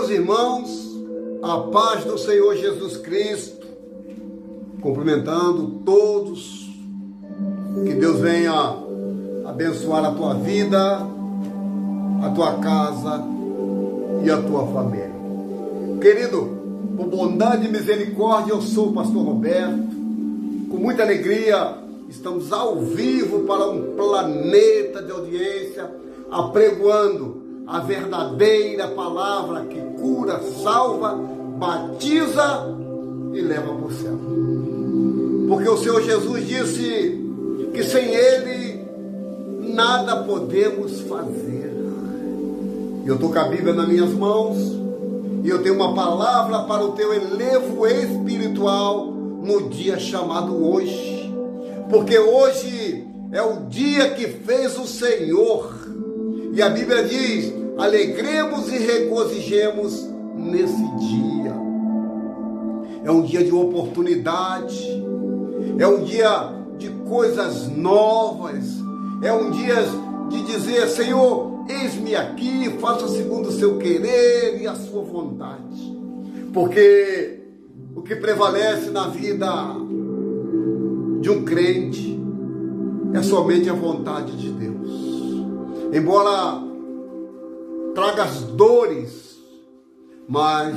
Meus irmãos, a paz do Senhor Jesus Cristo, cumprimentando todos, que Deus venha abençoar a tua vida, a tua casa e a tua família. Querido, por bondade e misericórdia, eu sou o pastor Roberto, com muita alegria, estamos ao vivo para um planeta de audiência, apregoando a verdadeira palavra que cura, salva, batiza e leva para o céu. Porque o Senhor Jesus disse que sem Ele nada podemos fazer. Eu estou com a Bíblia nas minhas mãos e eu tenho uma palavra para o teu elevo espiritual no dia chamado hoje. Porque hoje é o dia que fez o Senhor. E a Bíblia diz, alegremos e regozijemos nesse dia. É um dia de oportunidade, é um dia de coisas novas, é um dia de dizer, Senhor, eis-me aqui, faça segundo o seu querer e a sua vontade. Porque o que prevalece na vida de um crente é somente a vontade de Deus. Embora traga as dores, mas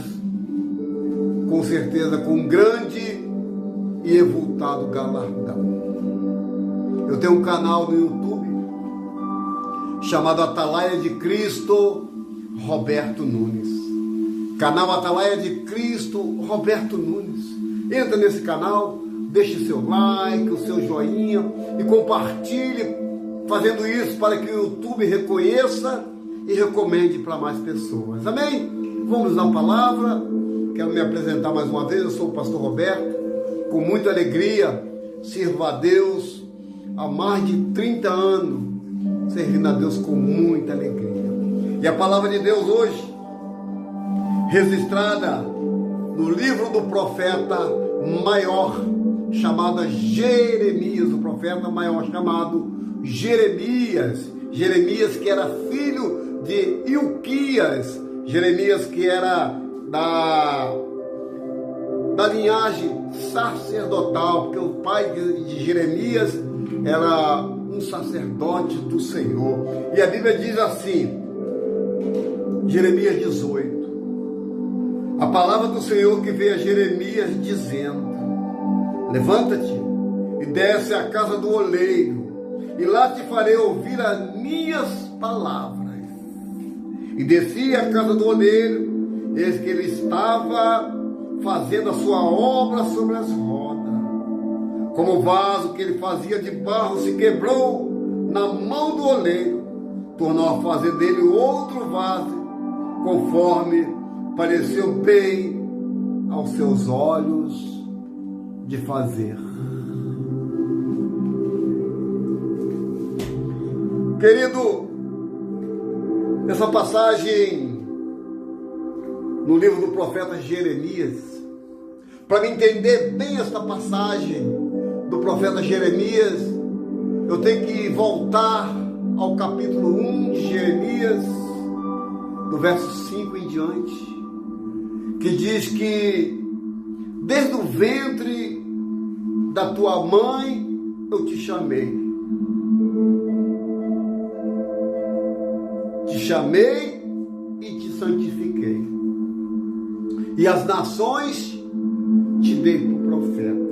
com certeza com um grande e exultado galardão. Eu tenho um canal no YouTube chamado Atalaia de Cristo Roberto Nunes. Canal Atalaia de Cristo Roberto Nunes. Entra nesse canal, deixe seu like, o seu joinha e compartilhe, fazendo isso para que o YouTube reconheça e recomende para mais pessoas. Amém? Vamos na palavra. Quero me apresentar mais uma vez. Eu sou o pastor Roberto. Com muita alegria, sirvo a Deus há mais de 30 anos, servindo a Deus com muita alegria. E a palavra de Deus hoje, registrada no livro do profeta maior, chamado Jeremias, o profeta maior chamado Jeremias. Jeremias que era filho de Ilquias, Jeremias que era da linhagem sacerdotal, porque o pai de Jeremias era um sacerdote do Senhor. E a Bíblia diz assim, Jeremias 18, a palavra do Senhor que veio a Jeremias dizendo, levanta-te e desce à casa do oleiro, e lá te farei ouvir as minhas palavras. E desci à casa do oleiro, eis que ele estava fazendo a sua obra sobre as rodas. Como o vaso que ele fazia de barro se quebrou na mão do oleiro, tornou a fazer dele outro vaso, conforme pareceu bem aos seus olhos de fazer. Querido, essa passagem no livro do profeta Jeremias, para me entender bem esta passagem do profeta Jeremias, eu tenho que voltar ao capítulo 1 de Jeremias, do verso 5 em diante, que diz que desde o ventre da tua mãe eu te chamei. Te chamei e te santifiquei. E as nações te dei por profeta.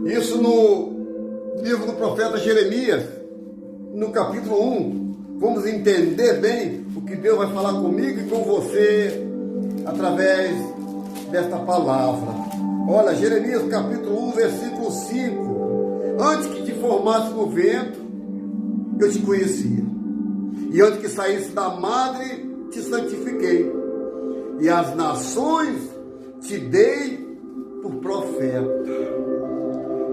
Isso no livro do profeta Jeremias, no capítulo 1. Vamos entender bem o que Deus vai falar comigo e com você através desta palavra. Olha, Jeremias capítulo 1, versículo 5. Antes que te formasse no ventre, eu te conhecia. E antes que saísse da madre, te santifiquei. E as nações te dei por profeta.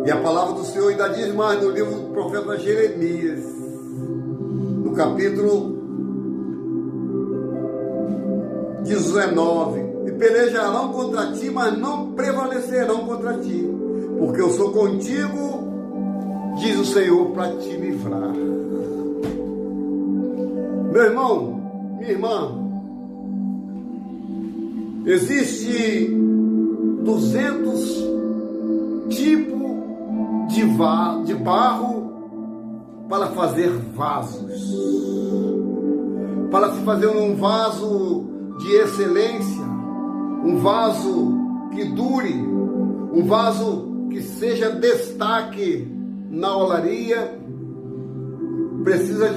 E a palavra do Senhor ainda diz mais no livro do profeta Jeremias, no capítulo 19. E pelejarão contra ti, mas não prevalecerão contra ti, porque eu sou contigo, diz o Senhor, para te livrar. Meu irmão, minha irmã, Existe 200 tipos de barro para fazer vasos. Para se fazer um vaso de excelência, um vaso que dure, um vaso que seja destaque na olaria, precisa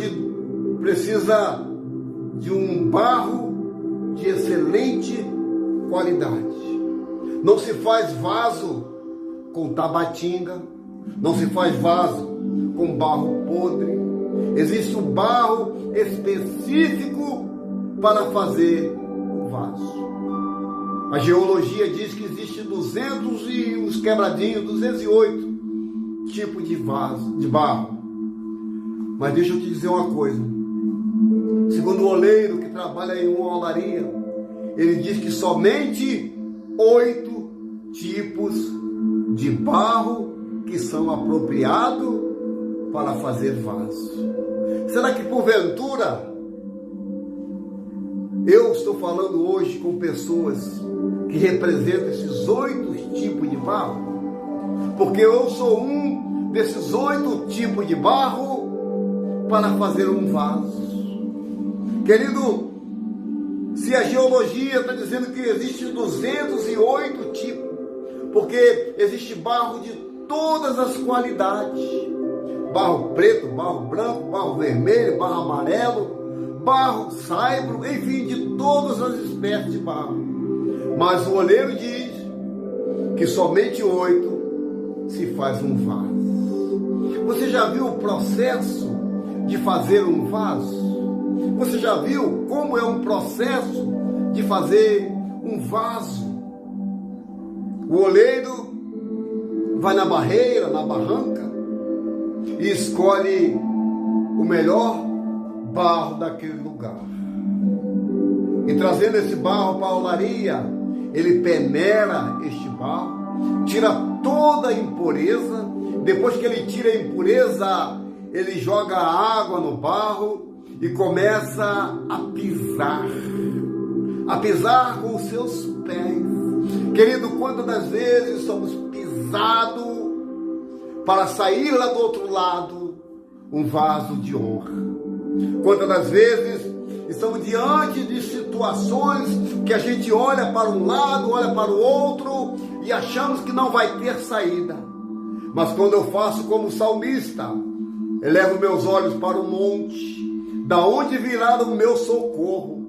de um barro de excelente qualidade. Não se faz vaso com tabatinga, não se faz vaso com barro podre. Existe um barro específico para fazer o vaso. A geologia diz que existe 200 e uns quebradinhos, 208 tipos de vaso, de barro. Mas deixa eu te dizer uma coisa. Segundo o oleiro que trabalha em uma olaria, ele diz que somente 8 tipos de barro que são apropriados para fazer vaso. Será que porventura eu estou falando hoje com pessoas que representam esses 8 tipos de barro? Porque eu sou um desses 8 tipos de barro para fazer um vaso. Querido, se a geologia está dizendo que existe 208 tipos, porque existe barro de todas as qualidades, barro preto, barro branco, barro vermelho, barro amarelo, barro saibro, enfim, de todas as espécies de barro. Mas o oleiro diz que somente 8 se faz um vaso. Você já viu o processo de fazer um vaso? Você já viu como é um processo de fazer um vaso? O oleiro vai na barreira, na barranca, e escolhe o melhor barro daquele lugar. E trazendo esse barro para a olaria, ele peneira este barro, tira toda a impureza. Depois que ele tira a impureza, ele joga água no barro e começa a pisar com os seus pés. Querido, quantas das vezes somos pisados para sair lá do outro lado um vaso de honra? Quantas das vezes estamos diante de situações que a gente olha para um lado, olha para o outro e achamos que não vai ter saída. Mas quando eu faço como salmista, elevo meus olhos para o monte, da onde virá o meu socorro?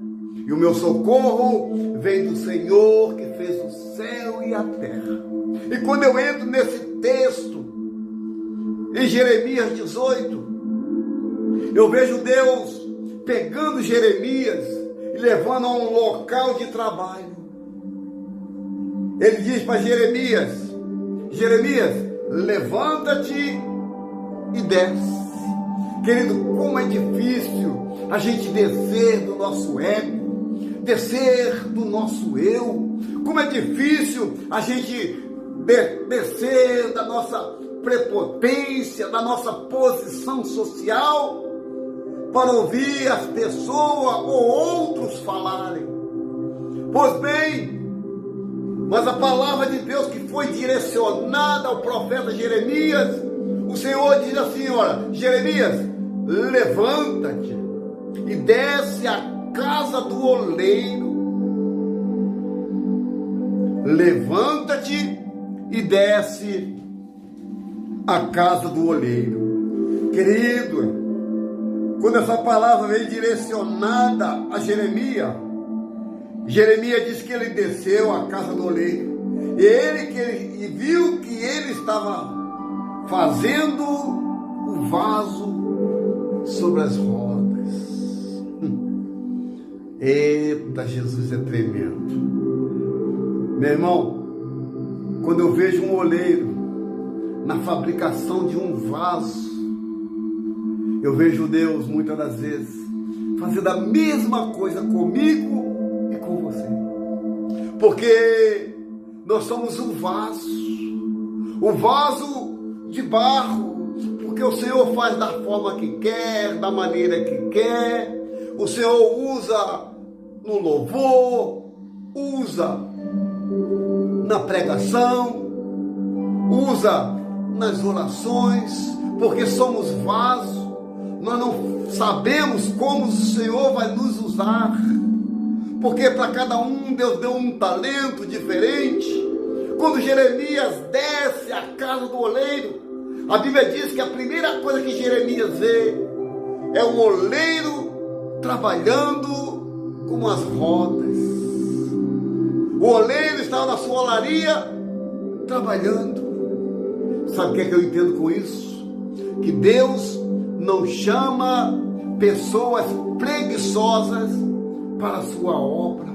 E o meu socorro vem do Senhor que fez o céu e a terra. E quando eu entro nesse texto, em Jeremias 18, eu vejo Deus pegando Jeremias e levando a um local de trabalho. Ele diz para Jeremias: Jeremias, levanta-te e desce. Querido, como é difícil a gente descer do nosso ego, descer do nosso eu. Como é difícil a gente descer da nossa prepotência, da nossa posição social, para ouvir as pessoas ou outros falarem. Pois bem, mas a palavra de Deus que foi direcionada ao profeta Jeremias, o Senhor diz assim: olha, Jeremias, levanta-te e desce à casa do oleiro. Levanta-te e desce à casa do oleiro. Querido, quando essa palavra veio direcionada a Jeremias, Jeremias diz que ele desceu à casa do oleiro. E viu que ele estava fazendo o vaso sobre as rodas. Eita, Jesus é tremendo. Meu irmão, quando eu vejo um oleiro na fabricação de um vaso, eu vejo Deus muitas das vezes fazendo a mesma coisa comigo e com você. Porque nós somos um vaso de barro, porque o Senhor faz da forma que quer, da maneira que quer. O Senhor usa no louvor, usa na pregação, usa nas orações, porque somos vasos. Nós não sabemos como o Senhor vai nos usar, porque para cada um Deus deu um talento diferente. Quando Jeremias desce à casa do oleiro, a Bíblia diz que a primeira coisa que Jeremias vê é um oleiro trabalhando com as rodas. O oleiro estava na sua olaria trabalhando. Sabe o que é que eu entendo com isso? Que Deus não chama pessoas preguiçosas para a sua obra.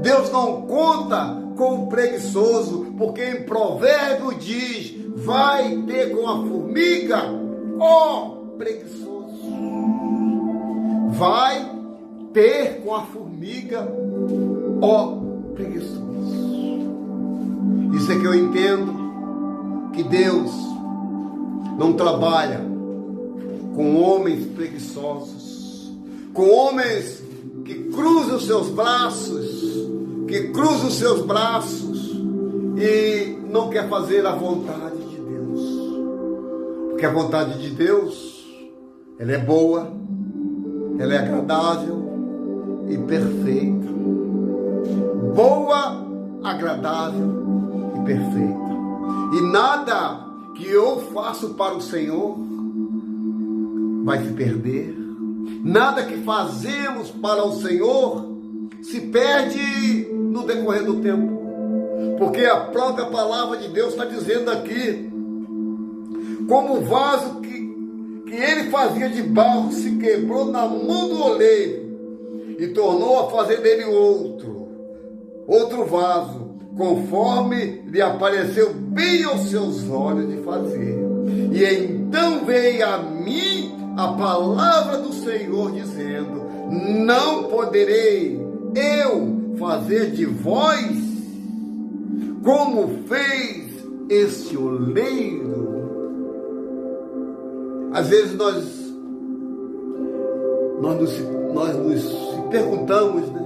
Deus não conta com o preguiçoso, porque em Provérbio diz: vai ter com a formiga, ó preguiçoso. Vai ter com a formiga, ó preguiçoso. Isso é que eu entendo, que Deus não trabalha com homens preguiçosos, com homens que cruzam os seus braços, e não quer fazer a vontade de Deus. Porque a vontade de Deus, ela é boa, ela é agradável e perfeita. Boa, agradável e perfeita. E nada que eu faço para o Senhor vai se perder. Nada que fazemos para o Senhor se perde no decorrer do tempo. Porque a própria palavra de Deus está dizendo aqui, como o vaso que ele fazia de barro se quebrou na mão do oleiro e tornou a fazer dele outro vaso, conforme lhe apareceu bem aos seus olhos de fazer. E então veio a mim a palavra do Senhor dizendo: não poderei eu fazer de vós como fez esse oleiro. Às vezes nós nos perguntamos, né?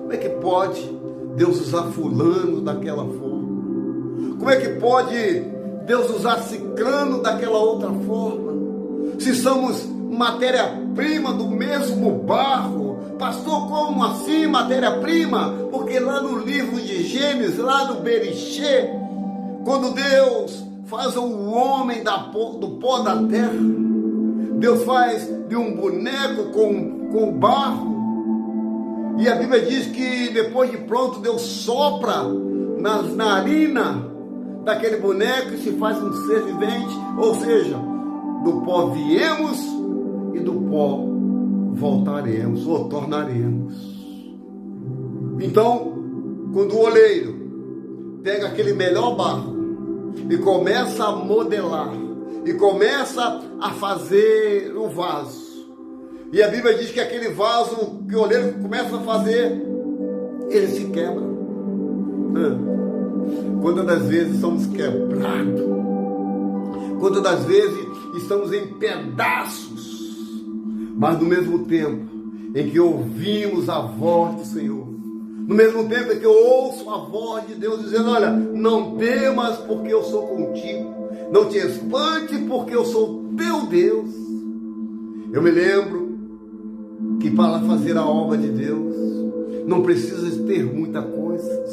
Como é que pode Deus usar fulano daquela forma? Como é que pode Deus usar ciclano daquela outra forma? Se somos matéria-prima do mesmo barro. Pastor, como assim matéria-prima? Porque lá no livro de Gênesis, lá no Bereshê, quando Deus faz o homem do pó da terra, Deus faz de um boneco com barro, e a Bíblia diz que depois de pronto Deus sopra na narina daquele boneco e se faz um ser vivente. Ou seja, do pó viemos e do pó voltaremos ou tornaremos. Então, quando o oleiro pega aquele melhor barro e começa a modelar, e começa a fazer o vaso, e a Bíblia diz que aquele vaso que o oleiro começa a fazer, ele se quebra. Quantas das vezes somos quebrados, quantas das vezes estamos em pedaços, mas no mesmo tempo em que ouvimos a voz do Senhor, no mesmo tempo em que eu ouço a voz de Deus dizendo: olha, não temas porque eu sou contigo, não te espante porque eu sou teu Deus. Eu me lembro que para fazer a obra de Deus não precisa ter muita coisa,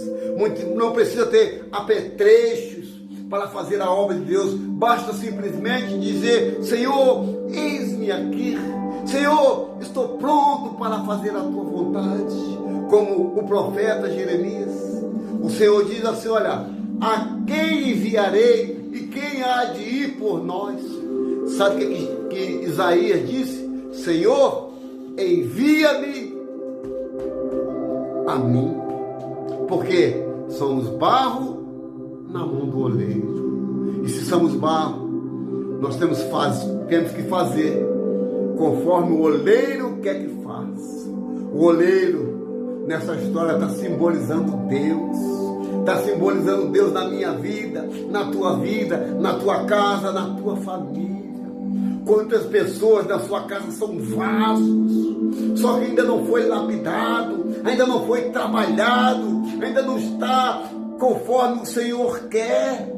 não precisa ter apetrechos para fazer a obra de Deus. Basta simplesmente dizer: Senhor, eis-me aqui. Senhor, estou pronto para fazer a tua vontade. Como o profeta Jeremias, o Senhor diz assim: olha, a quem enviarei e quem há de ir por nós? Sabe o que Isaías disse? Senhor, envia-me a mim, porque somos barro na mão do oleiro. E se somos barro, nós temos que fazer conforme o oleiro quer que faça. O oleiro nessa história está simbolizando Deus, está simbolizando Deus na minha vida, na tua casa, na tua família. Quantas pessoas na sua casa são vasos, só que ainda não foi lapidado, ainda não foi trabalhado, ainda não está conforme o Senhor quer.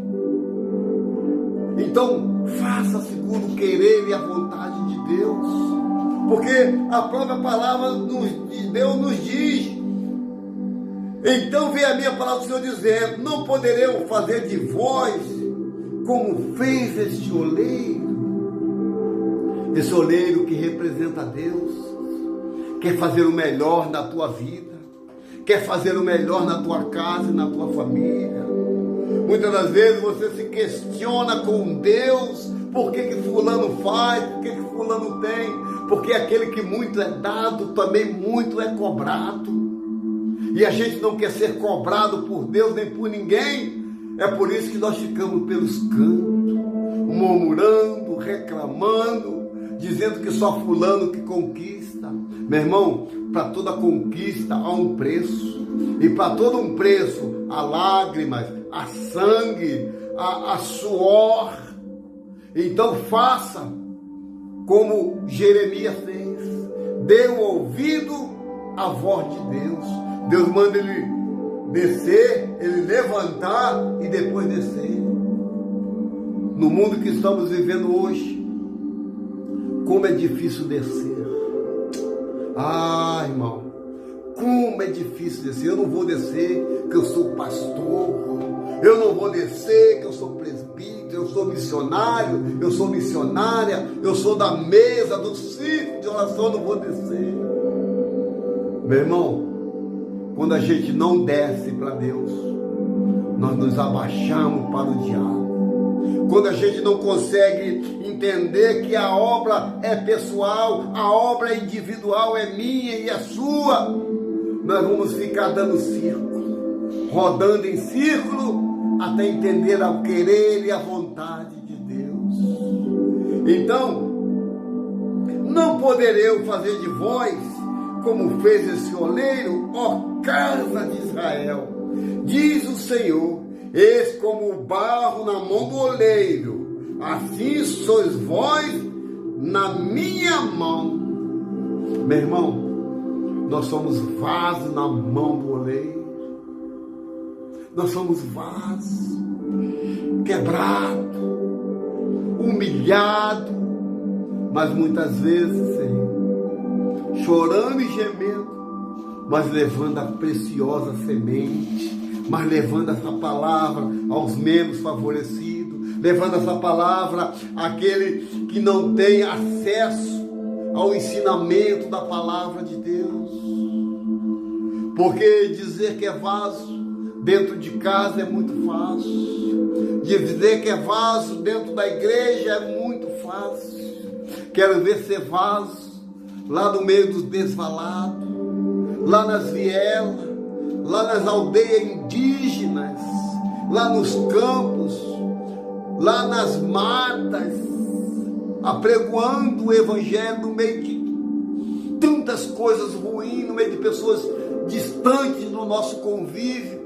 Então, faça segundo o querer e a vontade de Deus, porque a própria palavra de Deus nos diz. Então vem a minha palavra do Senhor dizendo: não poderemos fazer de vós como fez este oleiro. Esse oleiro que representa a Deus, quer fazer o melhor na tua vida, quer fazer o melhor na tua casa e na tua família. Muitas das vezes você se questiona com Deus: por que fulano faz, por que fulano tem? Porque aquele que muito é dado, também muito é cobrado. E a gente não quer ser cobrado por Deus nem por ninguém. É por isso que nós ficamos pelos cantos, murmurando, reclamando, dizendo que só fulano que conquista. Meu irmão, para toda conquista há um preço. E para todo um preço há lágrimas, há sangue, há suor. Então faça como Jeremias fez. Dê o ouvido à voz de Deus. Deus manda ele descer, ele levantar e depois descer. No mundo que estamos vivendo hoje, como é difícil descer. Ah, irmão, como é difícil descer. Eu não vou descer que eu sou pastor. Eu não vou descer que eu sou presbítero, eu sou missionário, eu sou missionária, eu sou da mesa, do círculo de oração, eu não vou descer. Meu irmão, quando a gente não desce para Deus, nós nos abaixamos para o diabo. Quando a gente não consegue entender que a obra é pessoal, a obra individual é minha e é sua, nós vamos ficar dando círculo, rodando em círculo, até entender ao querer e a vontade de Deus. Então, não poderei fazer de vós como fez esse oleiro, ó casa de Israel, diz o Senhor: eis como o barro na mão do oleiro, assim sois vós na minha mão. Meu irmão, nós somos vasos na mão do oleiro. Nós somos vasos, quebrado, humilhado, mas muitas vezes, Senhor, chorando e gemendo, mas levando a preciosa semente, mas levando essa palavra aos menos favorecidos, levando essa palavra àquele que não tem acesso ao ensinamento da palavra de Deus. Porque dizer que é vaso dentro de casa é muito fácil, dizer que é vaso dentro da igreja é muito fácil. Quero ver ser vaso lá no meio dos desvalados, lá nas vielas, lá nas aldeias indígenas, lá nos campos, lá nas matas, apregoando o evangelho no meio de tantas coisas ruins, no meio de pessoas distantes do nosso convívio,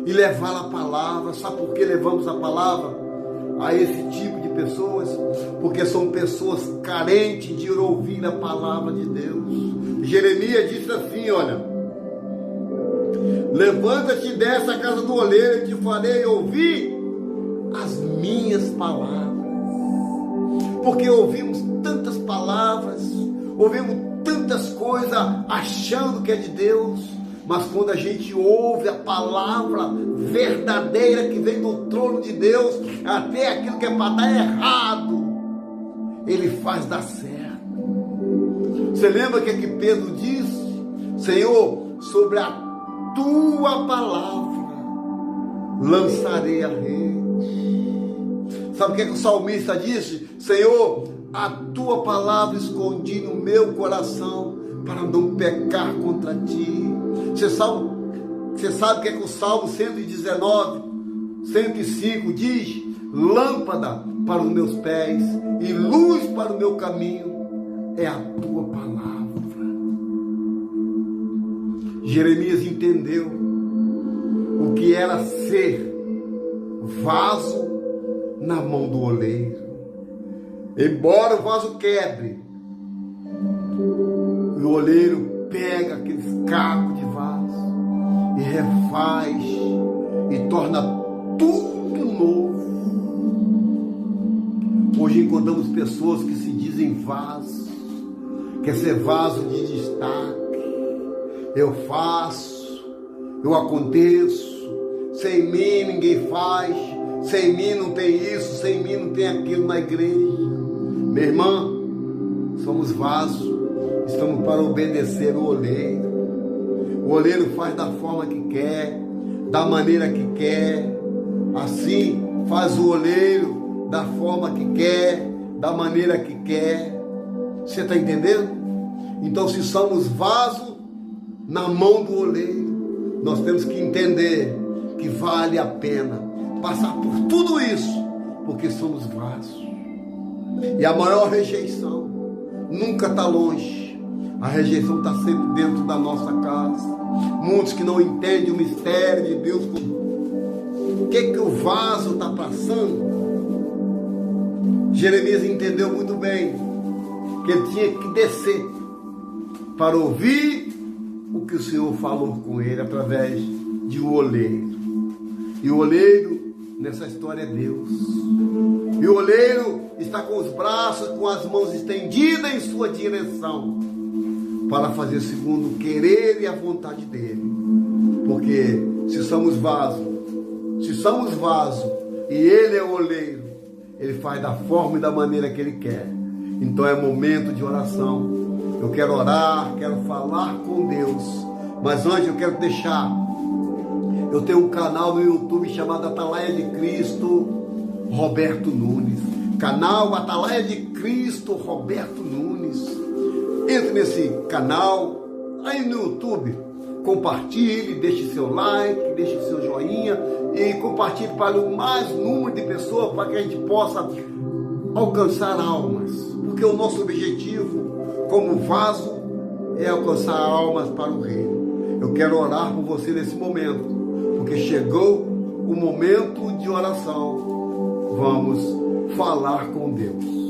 e levar a palavra. Sabe por que levamos a palavra a esse tipo de pessoas? Porque são pessoas carentes de ouvir a palavra de Deus. Jeremias disse assim, olha: levanta-te e desce à casa do oleiro, e te farei ouvir as minhas palavras. Porque ouvimos tantas palavras, ouvimos tantas coisas achando que é de Deus, mas quando a gente ouve a palavra verdadeira que vem do trono de Deus, até aquilo que é para dar errado, Ele faz dar certo. Você lembra o que Pedro disse? Senhor, sobre a tua palavra lançarei a rede. Sabe o que o salmista disse? Senhor, a tua palavra escondi no meu coração para não pecar contra ti. Você sabe o que o Salmo 119, 105 diz? Lâmpada para os meus pés e luz para o meu caminho é a tua palavra. Jeremias entendeu o que era ser vaso na mão do oleiro. Embora o vaso quebre, o oleiro pega aqueles cacos de vaso e refaz e torna tudo novo. Hoje encontramos pessoas que se dizem vaso, quer ser vaso de destaque. Eu faço, eu aconteço, sem mim ninguém faz, sem mim não tem isso, sem mim não tem aquilo na igreja. Minha irmã, somos vasos, estamos para obedecer o oleiro. O oleiro faz da forma que quer, da maneira que quer. Assim faz o oleiro da forma que quer, da maneira que quer. Você está entendendo? Então, se somos vasos na mão do oleiro, nós temos que entender que vale a pena passar por tudo isso, porque somos vasos. E a maior rejeição nunca está longe. A rejeição está sempre dentro da nossa casa. Muitos que não entendem o mistério de Deus. O que o vaso está passando? Jeremias entendeu muito bem que ele tinha que descer para ouvir o que o Senhor falou com ele através de um oleiro. E o oleiro nessa história é Deus. E o oleiro está com os braços, com as mãos estendidas em sua direção, para fazer segundo o querer e a vontade dele. Porque se somos vaso e ele é o oleiro, ele faz da forma e da maneira que ele quer. Então é momento de oração. Eu quero orar, quero falar com Deus. Mas antes eu quero deixar, eu tenho um canal no YouTube chamado Atalaia de Cristo Roberto Nunes. Canal Atalaia de Cristo Roberto Nunes. Entre nesse canal, aí no YouTube, compartilhe, deixe seu like, deixe seu joinha e compartilhe para o mais número de pessoas, para que a gente possa alcançar almas. Porque o nosso objetivo como vaso é alcançar almas para o reino. Eu quero orar por você nesse momento, porque chegou o momento de oração. Vamos falar com Deus.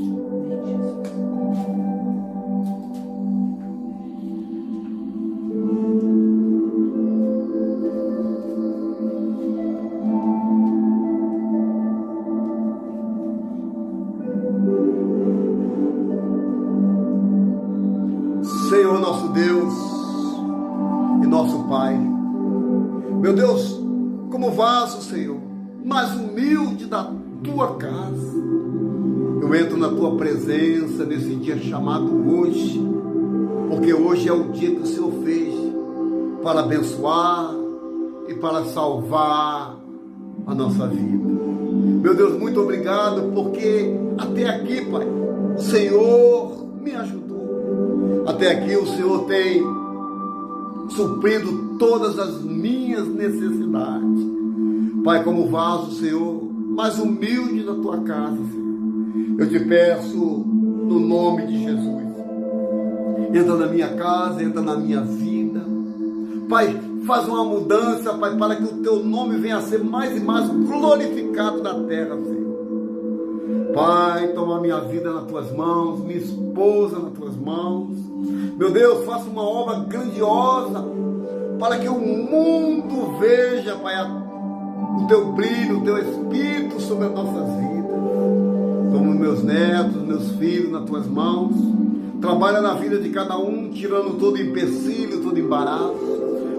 Senhor nosso Deus e nosso Pai, meu Deus, como vaso, Senhor, mais humilde da tua casa, eu entro na tua presença nesse dia chamado hoje, porque hoje é o dia que o Senhor fez para abençoar e para salvar a nossa vida. Meu Deus, muito obrigado, porque até aqui, Pai, o Senhor me ajudou. Até aqui o Senhor tem suprido todas as minhas necessidades. Pai, como vaso, Senhor, mais humilde da tua casa, Senhor, eu te peço no nome de Jesus. Entra na minha casa, entra na minha vida. Pai, faz uma mudança, Pai, para que o teu nome venha a ser mais e mais glorificado na terra, Senhor. Pai, toma minha vida nas tuas mãos, minha esposa nas tuas mãos. Meu Deus, faça uma obra grandiosa para que o mundo veja, Pai, o teu brilho, o teu Espírito sobre as nossas vidas. Toma meus netos, meus filhos nas tuas mãos. Trabalha na vida de cada um, tirando todo empecilho, todo embaraço.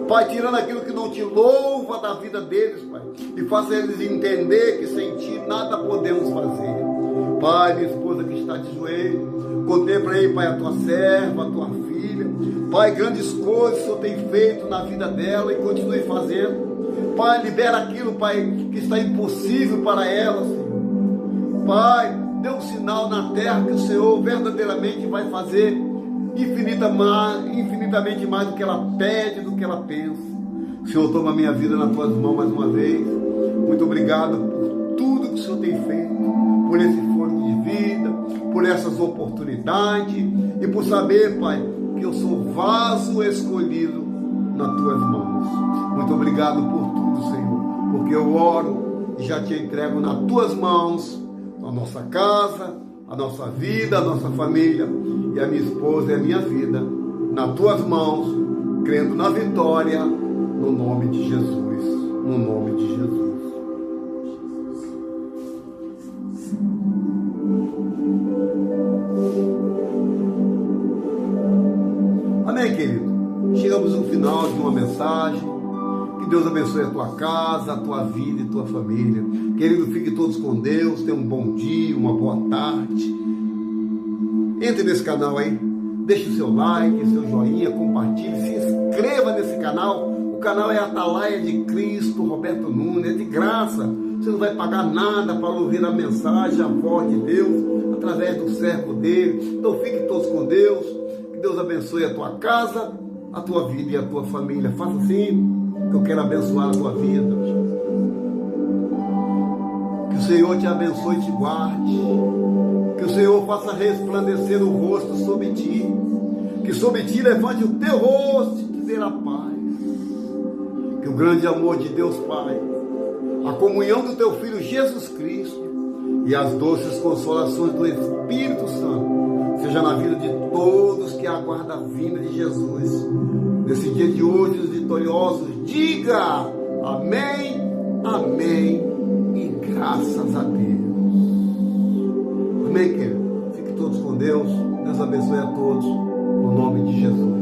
Pai, tirando aquilo que não te louva da vida deles, Pai, e faça eles entender que sem ti nada podemos fazer. Pai, minha esposa que está de joelho, contempla aí, Pai, a tua serva, a tua filha. Pai, grandes coisas o Senhor tem feito na vida dela e continue fazendo. Pai, libera aquilo, Pai, que está impossível para ela, Senhor. Pai, dê um sinal na terra que o Senhor verdadeiramente vai fazer infinitamente mais do que ela pede, do que ela pensa. Senhor, toma a minha vida nas tuas mãos mais uma vez. Muito obrigado por tudo que o Senhor tem feito, por esse fôlego de vida, por essas oportunidades e por saber, Pai, que eu sou vaso escolhido nas tuas mãos. Muito obrigado por tudo, Senhor, porque eu oro e já te entrego nas tuas mãos, a nossa casa, a nossa vida, a nossa família e a minha esposa e a minha vida nas tuas mãos, crendo na vitória, no nome de Jesus, no nome de Jesus. Amém, querido? Chegamos no final de uma mensagem. Que Deus abençoe a tua casa, a tua vida e a tua família. Querido, fique todos com Deus. Tenha um bom dia, uma boa tarde. Entre nesse canal aí. Deixe o seu like, seu joinha, compartilhe, se inscreva nesse canal. O canal é Atalaia de Cristo, Roberto Nunes. É de graça. Você não vai pagar nada para ouvir a mensagem, a voz de Deus, através do servo dele. Então fique todos com Deus. Que Deus abençoe a tua casa, a tua vida e a tua família. Faça assim, que eu quero abençoar a tua vida. Que o Senhor te abençoe e te guarde. Que o Senhor faça resplandecer o rosto sobre ti. Que sobre ti levante o teu rosto e te dê a paz. Que o grande amor de Deus Pai, a comunhão do teu Filho Jesus Cristo e as doces consolações do Espírito Santo seja na vida de todos que aguardam a vinda de Jesus. Nesse dia de hoje, os vitoriosos, diga amém, amém e graças a Deus. Amém, querido? Fiquem todos com Deus. Deus abençoe a todos, no nome de Jesus.